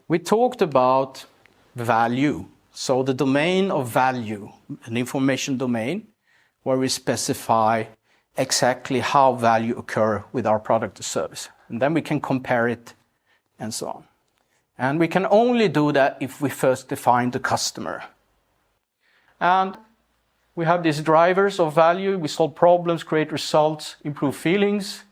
We talked about value. So the domain of value, an information domain, where we specify exactly how value occur with our product or service. And then we can compare it and so on. And we can only do that if we first define the customer. And we have these drivers of value. We solve problems, create results, improve feelings.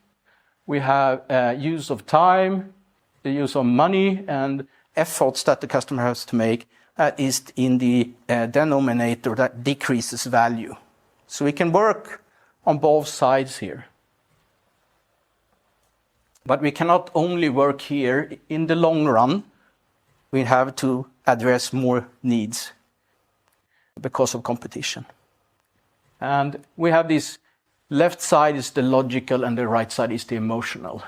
We have use of time, the use of money, and efforts that the customer has to make. That is in the denominator that decreases value. So we can work on both sides here. But we cannot only work here. In the long run, we have to address more needs because of competition. And we have this left side is the logical and the right side is the emotional.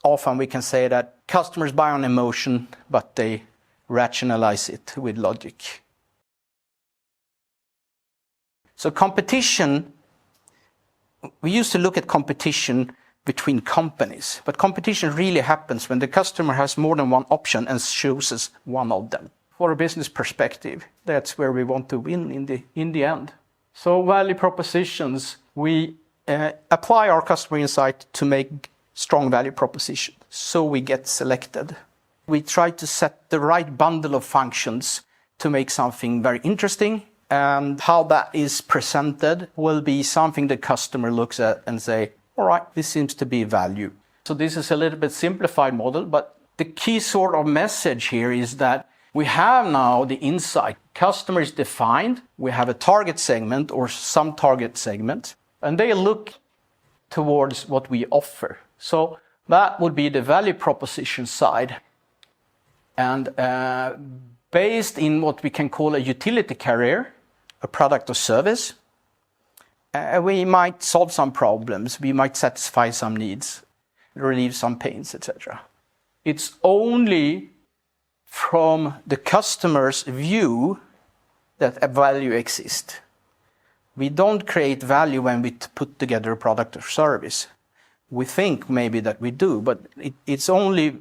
Often we can say that customers buy on emotion, but they rationalize it with logic. So competition, we used to look at competition between companies, but competition really happens when the customer has more than one option and chooses one of them. For a business perspective, that's where we want to win in the end. So value propositions, we apply our customer insight to make strong value propositions, so we get selected. We try to set the right bundle of functions to make something very interesting, and how that is presented will be something the customer looks at and say, all right, this seems to be value. So this is a little bit simplified model, but the key sort of message here is that we have now the insight. Customer is defined. We have a target segment or some target segment, and they look towards what we offer. So that would be the value proposition side. And based in what we can call a utility carrier, a product or service, we might solve some problems, we might satisfy some needs, relieve some pains, etc. It's only from the customer's view that a value exists. We don't create value when we put together a product or service. We think maybe that we do, but it's only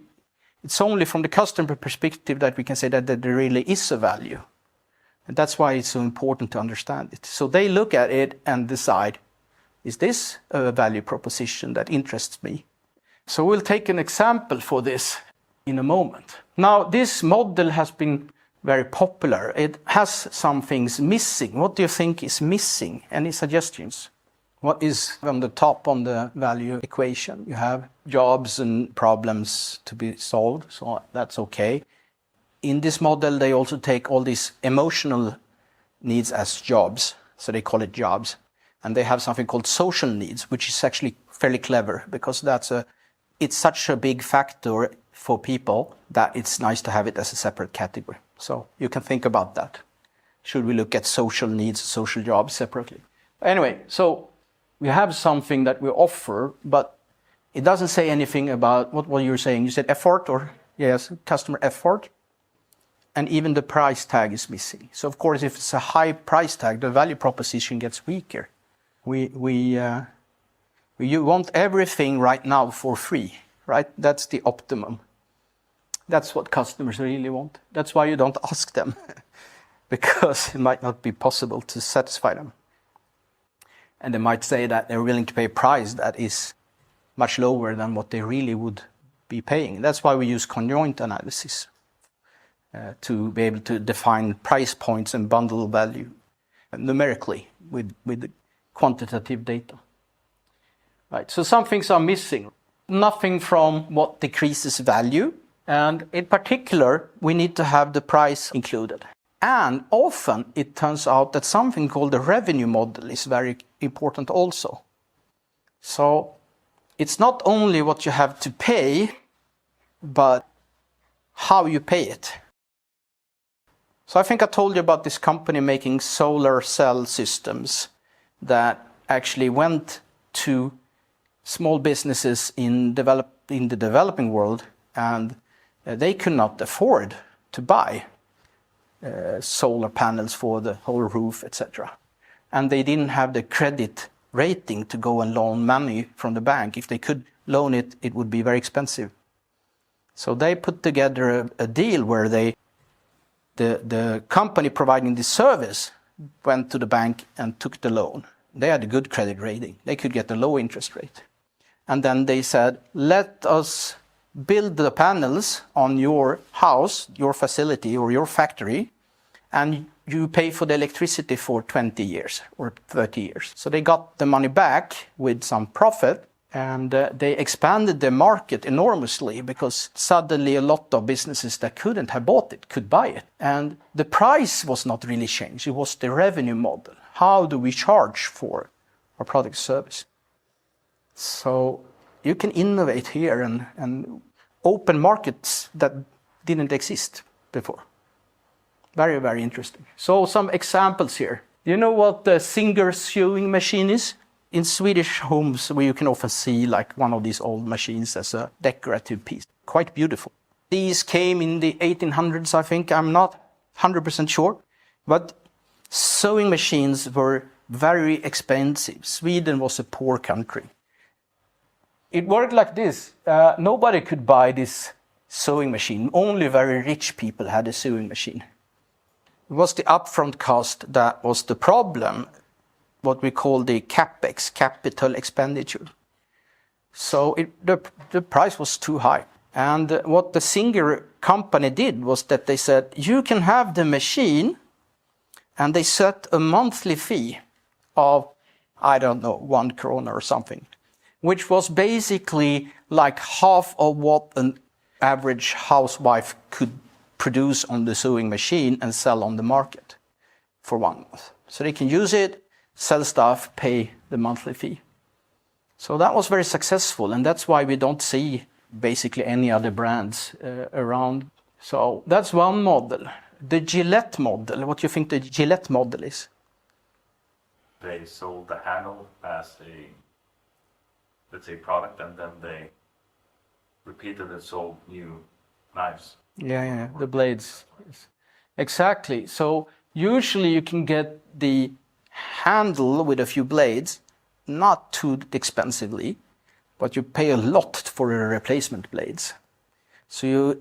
from the customer perspective that we can say that there really is a value. And that's why it's so important to understand it. So they look at it and decide, is this a value proposition that interests me? So we'll take an example for this in a moment. Now, this model has been very popular. It has some things missing. What do you think is missing? Any suggestions? What is on the top on the value equation? You have jobs and problems to be solved, so that's okay. In this model, they also take all these emotional needs as jobs, so they call it jobs. And they have something called social needs, which is actually fairly clever, because it's such a big factor for people that it's nice to have it as a separate category. So you can think about that. Should we look at social needs, social jobs separately? Anyway, so we have something that we offer, but it doesn't say anything about what you're saying. You said effort, or yes, customer effort. And even the price tag is missing. So of course, if it's a high price tag, the value proposition gets weaker. You want everything right now for free, right? That's the optimum. That's what customers really want. That's why you don't ask them, because it might not be possible to satisfy them. And they might say that they're willing to pay a price that is much lower than what they really would be paying. That's why we use conjoint analysis to be able to define price points and bundle value numerically with quantitative data. Right, so some things are missing. Nothing from what decreases value. And in particular, we need to have the price included. And often it turns out that something called the revenue model is very important also. So it's not only what you have to pay, but how you pay it. So I think I told you about this company making solar cell systems that actually went to small businesses in the developing world, and they could not afford to buy solar panels for the whole roof, etc. And they didn't have the credit rating to go and loan money from the bank. If they could loan it, it would be very expensive. So they put together a deal where the company providing the service went to the bank and took the loan. They had a good credit rating. They could get a low interest rate. And then they said, let us build the panels on your house, your facility or your factory, and you pay for the electricity for 20 years or 30 years. So they got the money back with some profit, and they expanded the market enormously because suddenly a lot of businesses that couldn't have bought it could buy it. And the price was not really changed. It was the revenue model. How do we charge for our product service? So you can innovate here and open markets that didn't exist before. Very, very interesting. So some examples here. You know what the Singer sewing machine is? In Swedish homes, where you can often see like one of these old machines as a decorative piece. Quite beautiful. These came in the 1800s, I think. I'm not 100% sure. But sewing machines were very expensive. Sweden was a poor country. It worked like this. Nobody could buy this sewing machine. Only very rich people had a sewing machine. It was the upfront cost that was the problem, what we call the CapEx, capital expenditure. So the price was too high. And what the Singer company did was that they said, you can have the machine, and they set a monthly fee of, I don't know, 1 krona or something, which was basically like half of what an average housewife could produce on the sewing machine and sell on the market for 1 month. So they can use it, sell stuff, pay the monthly fee. So that was very successful, and that's why we don't see basically any other brands around. So that's one model. The Gillette model, what do you think the Gillette model is? They sold the handle as a, let's say, product, and then they repeated and sold new knives. Yeah, the blades. Yes. Exactly. So usually you can get the handle with a few blades, not too expensively, but you pay a lot for the replacement blades. So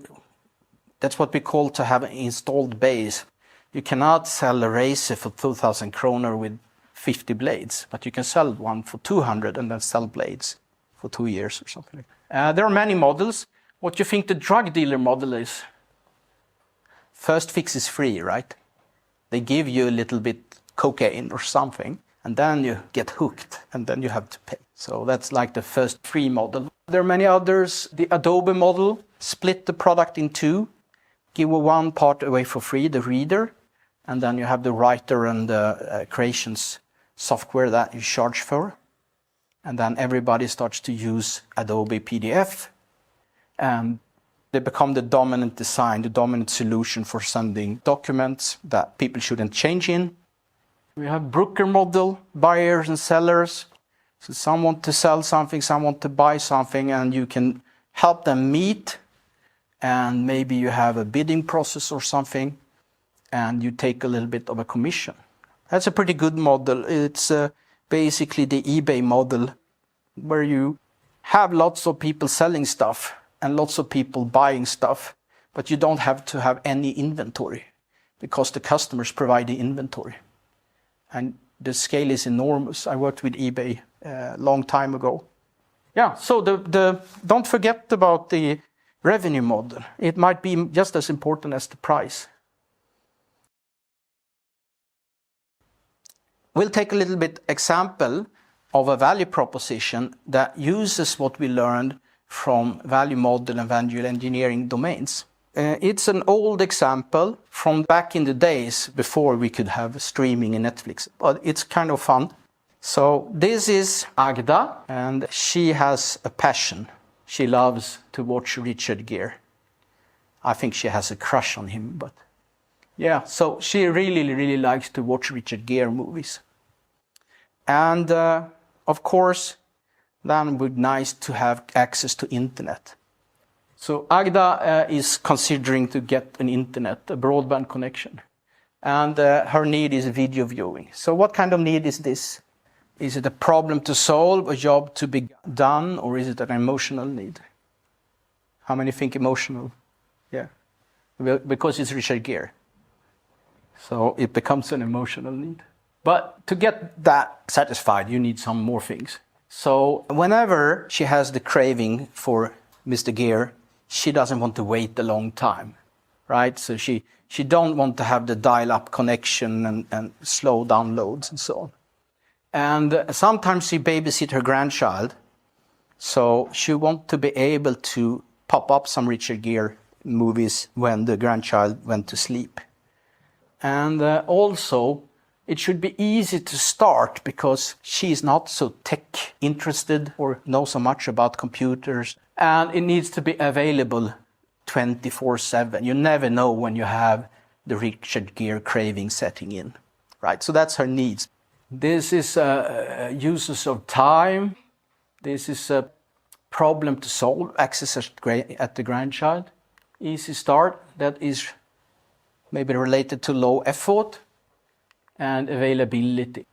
that's what we call to have an installed base. You cannot sell a razor for 2,000 kronor with 50 blades, but you can sell one for 200 and then sell blades for 2 years or something like that. There are many models. What do you think the drug dealer model is? First fix is free, right? They give you a little bit cocaine or something, and then you get hooked, and then you have to pay. So that's like the first free model. There are many others. The Adobe model, split the product in two, give one part away for free, the reader, and then you have the writer and the creations software that you charge for. And then everybody starts to use Adobe PDF, and they become the dominant design, the dominant solution for sending documents that people shouldn't change in. We have broker model, buyers and sellers. So some want to sell something, some want to buy something, and you can help them meet, and maybe you have a bidding process or something, and you take a little bit of a commission. That's a pretty good model. It's basically the eBay model, where you have lots of people selling stuff and lots of people buying stuff, but you don't have to have any inventory because the customers provide the inventory. And the scale is enormous. I worked with eBay a long time ago. Yeah, so don't forget about the revenue model. It might be just as important as the price. We'll take a little bit example of a value proposition that uses what we learned from value model and value engineering domains. It's an old example from back in the days before we could have streaming in Netflix, but it's kind of fun. So this is Agda, and she has a passion. She loves to watch Richard Gere. I think she has a crush on him, but yeah, so she really, really likes to watch Richard Gere movies. And of course, then it would be nice to have access to internet. So Agda is considering to get an internet, a broadband connection. And her need is video viewing. So what kind of need is this? Is it a problem to solve, a job to be done, or is it an emotional need? How many think emotional? Yeah. Because it's Richard Gere. So it becomes an emotional need. But to get that satisfied, you need some more things. So whenever she has the craving for Mr. Gere, she doesn't want to wait a long time, right? So she don't want to have the dial-up connection and slow downloads and so on. And sometimes she babysit her grandchild, so she wants to be able to pop up some Richard Gere movies when the grandchild went to sleep. And also, it should be easy to start because she is not so tech interested or know so much about computers. And it needs to be available 24/7. You never know when you have the Richard Gere craving setting in, right? So that's her needs. This is uses of time. This is a problem to solve. Access at the grandchild. Easy start. That is maybe related to low effort and availability.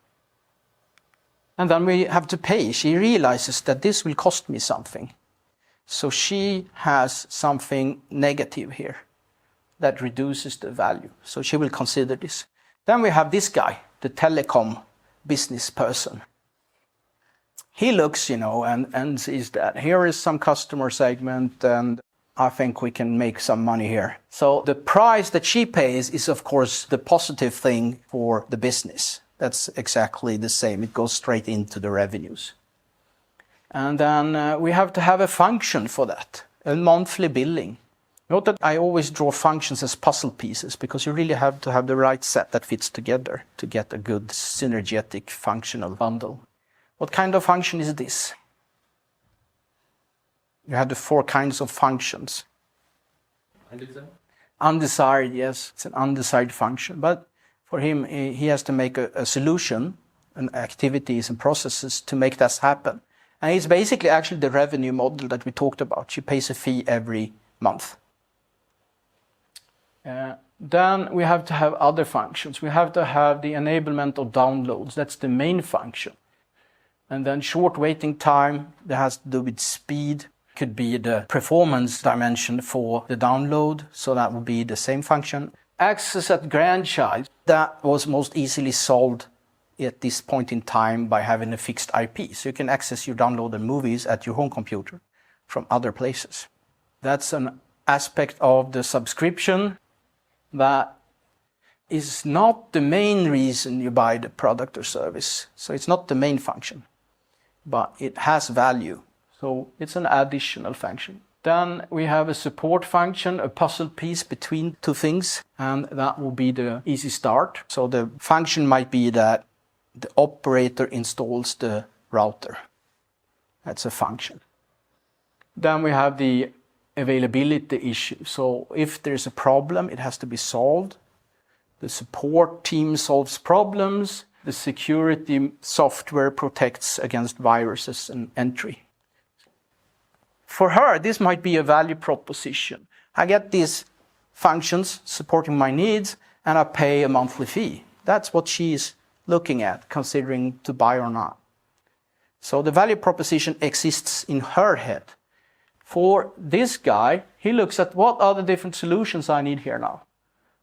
And then we have to pay. She realizes that this will cost me something. So she has something negative here that reduces the value. So she will consider this. Then we have this guy, the telecom business person. He looks, and sees that here is some customer segment and I think we can make some money here. So the price that she pays is, of course, the positive thing for the business. That's exactly the same. It goes straight into the revenues. And then we have to have a function for that, a monthly billing. Note that I always draw functions as puzzle pieces because you really have to have the right set that fits together to get a good synergetic functional bundle. What kind of function is this? You have the 4 kinds of functions. Undesired? Undesired, yes. It's an undesired function. But for him, he has to make a solution and activities and processes to make that happen. And it's basically actually the revenue model that we talked about. She pays a fee every month. Then we have to have other functions. We have to have the enablement of downloads. That's the main function. And then short waiting time, that has to do with speed. Could be the performance dimension for the download, so that would be the same function. Access at grandchild, that was most easily solved at this point in time by having a fixed IP. So you can access your downloaded movies at your home computer from other places. That's an aspect of the subscription that is not the main reason you buy the product or service. So it's not the main function, but it has value. So it's an additional function. Then we have a support function, a puzzle piece between 2 things, and that will be the easy start. So the function might be that the operator installs the router. That's a function. Then we have the availability issue. So if there's a problem, it has to be solved. The support team solves problems. The security software protects against viruses and entry. For her, this might be a value proposition. I get these functions supporting my needs and I pay a monthly fee. That's what she's looking at, considering to buy or not. So the value proposition exists in her head. For this guy, he looks at what are the different solutions I need here now.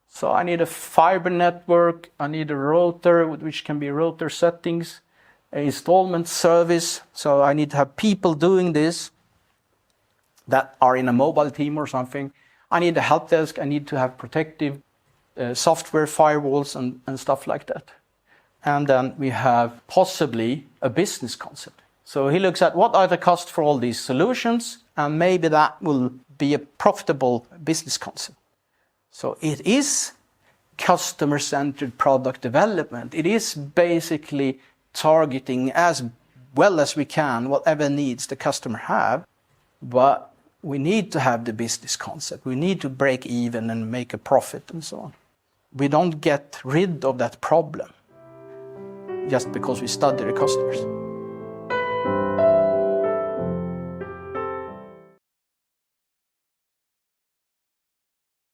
So I need a fiber network, I need a router, which can be router settings, an installment service. So I need to have people doing this that are in a mobile team or something. I need a help desk, I need to have protective software firewalls and stuff like that. And then we have possibly a business concept. So he looks at what are the costs for all these solutions, and maybe that will be a profitable business concept. So it is customer-centered product development. It is basically targeting as well as we can whatever needs the customer have, but we need to have the business concept. We need to break even and make a profit and so on. We don't get rid of that problem just because we study the customers.